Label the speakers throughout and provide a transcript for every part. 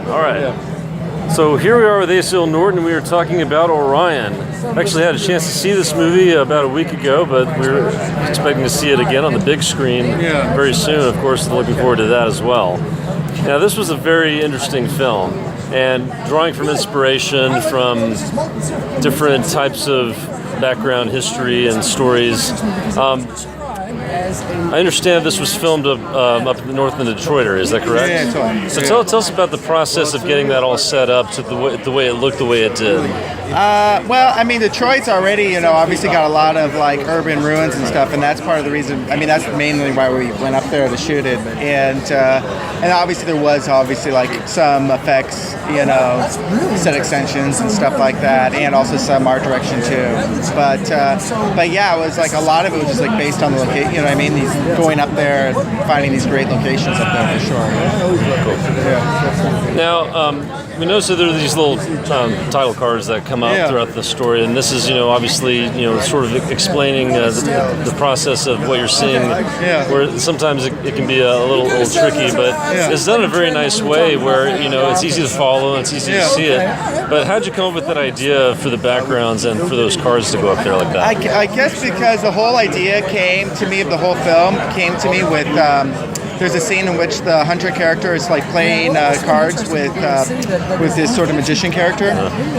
Speaker 1: All right. So here we are with Asiel Norton. We were talking about Orion. I actually had a chance to see this movie about a week ago, but we were expecting to see it again on the big screen very soon. Of course, looking forward to that as well. Now, this was a very interesting film, and drawing from inspiration from different types of background history and stories. I understand this was filmed up north in the Detroit area. Is that correct?
Speaker 2: Yeah, totally.
Speaker 1: So tell us about the process of getting that all set up to the way it looked, the way it did.
Speaker 2: Well, I mean, Detroit's already, obviously got a lot of like urban ruins and stuff, and that's part of the reason. I mean, that's mainly why we went up there to shoot it, and obviously there was like some effects, set extensions and stuff like that, and also some art direction too. But yeah, it was like a lot of it was just like based on the location. You know what I mean? These going up there, and finding these great locations up there for sure.
Speaker 1: Yeah. Now, we noticed that there are these little title cards that come out throughout the story, and this is, obviously, sort of explaining the process of what you're seeing. Where sometimes it can be a little tricky, but it's done in a very nice way where it's easy to follow and it's easy to see it. But how'd you come up with that idea for the backgrounds and for those cards to go up there like that?
Speaker 2: I guess because the whole idea came to me of the whole film came to me with. There's a scene in which the hunter character is like playing cards with this sort of magician character,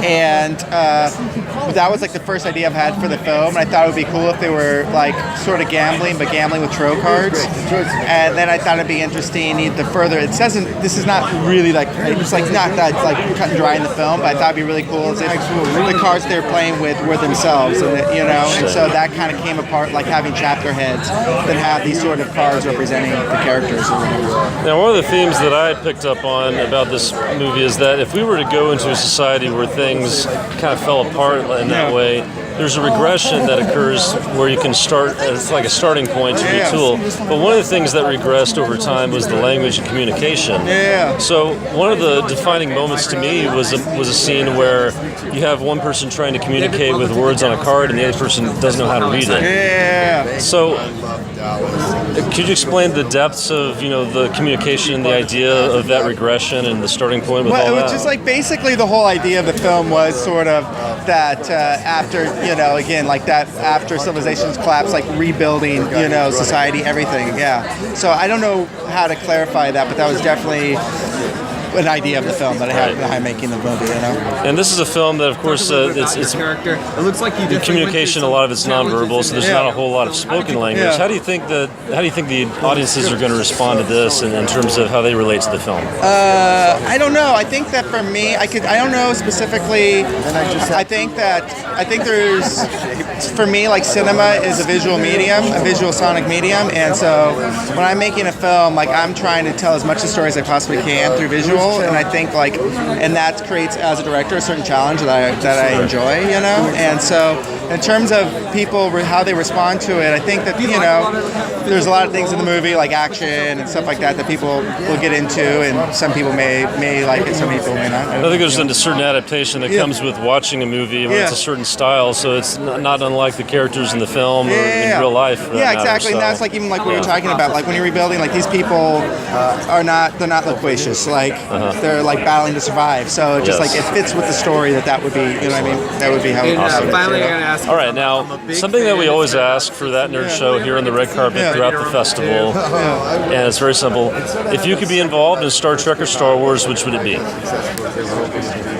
Speaker 2: and that was like the first idea I've had for the film. And I thought it would be cool if they were like sort of gambling, but gambling with tarot cards. And then I thought it'd be interesting the further. It doesn't. This is not really like it's like not that like cut and dry in the film, but I thought it'd be really cool if the cards they were playing with were themselves, and and so that kind of came apart, like having chapter heads that have these sort of cards representing the characters.
Speaker 1: Now, one of the themes that I picked up on about this movie is that if we were to go into a society where things kind of fell apart in that way, there's a regression that occurs where you can start, it's like a starting point to retool. But one of the things that regressed over time was the language and communication. So one of the defining moments to me was a scene where you have one person trying to communicate with words on a card and the other person doesn't know how to read it. So could you explain the depths of the communication and the idea of that regression and the starting point with all that?
Speaker 2: It was just like basically the whole idea of the film was sort of that after again like that after civilization's collapse, like rebuilding society, everything. So I don't know how to clarify that, but that was definitely an idea of the film that I had behind making the movie,
Speaker 1: And this is a film that, of course, it's
Speaker 3: character. It looks like you
Speaker 1: the communication. A lot of it's nonverbal, so there's not a whole lot of spoken language. How do you think the audiences are going to respond to this, in terms of how they relate to the film?
Speaker 2: I don't know. I think that for me, I don't know specifically. I think there's, for me, like cinema is a visual medium, a visual sonic medium, and so when I'm making a film, like I'm trying to tell as much of the story as I possibly can through visual. And I think and that creates as a director a certain challenge that I enjoy, And so in terms of people how they respond to it, I think that there's a lot of things in the movie like action and stuff like that people will get into, and some people may like it, some people may not.
Speaker 1: I think there's a certain adaptation that comes with watching a movie when it's a certain style, so it's not unlike the characters in the film or in real life.
Speaker 2: Exactly. And that's like even like what you're talking about, like when you're rebuilding, like these people they're not loquacious. Like they're like battling to survive. So it just like it fits with the story that would be, what I mean? That would be how.
Speaker 3: Finally, I'm gonna ask.
Speaker 1: All right, now something that we always ask for That Nerd Show here on the red carpet throughout the festival, and it's very simple. If you could be involved in Star Trek or Star Wars, which would it be?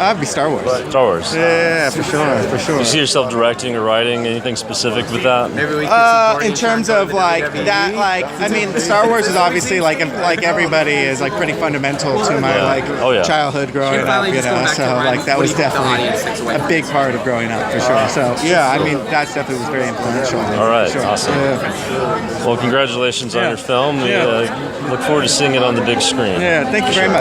Speaker 2: I'd be Star Wars.
Speaker 1: Star Wars.
Speaker 2: Yeah, for sure.
Speaker 1: Do you see yourself directing or writing anything specific with that?
Speaker 2: In terms of like that, like I mean, Star Wars is obviously like everybody is like pretty fundamental to my childhood growing up, So like that was definitely a big part of growing up for sure. So I mean that definitely was very influential.
Speaker 1: All right, awesome. Well, congratulations on your film. We look forward to seeing it on the big screen.
Speaker 2: Thank you very much.